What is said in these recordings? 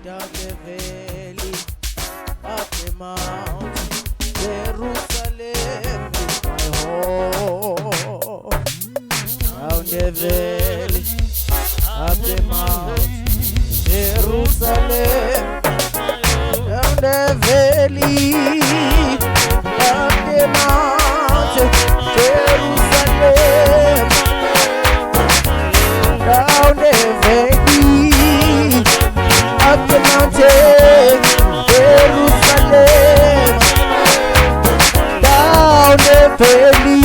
down the valley, up the mountain, Jerusalem is my home. Down the valley, up the mountain, Jerusalem. Down the valley, up the mountain, Jerusalem. Down the valley, up the mountain, Jerusalem. Down the valley,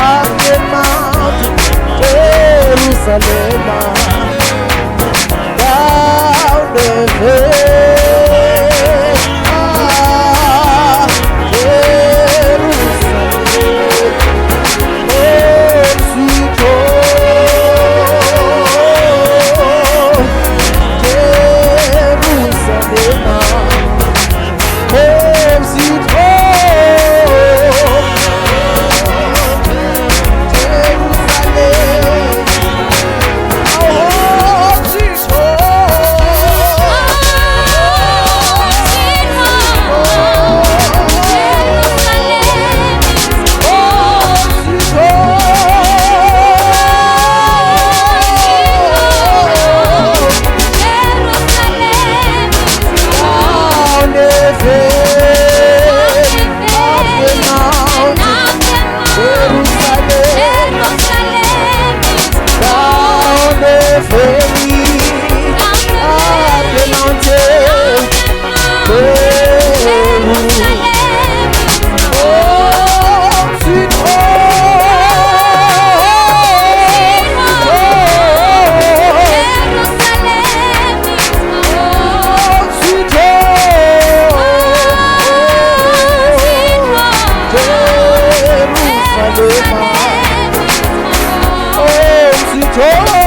up the mountain, Jerusalem. Down the valley, oh,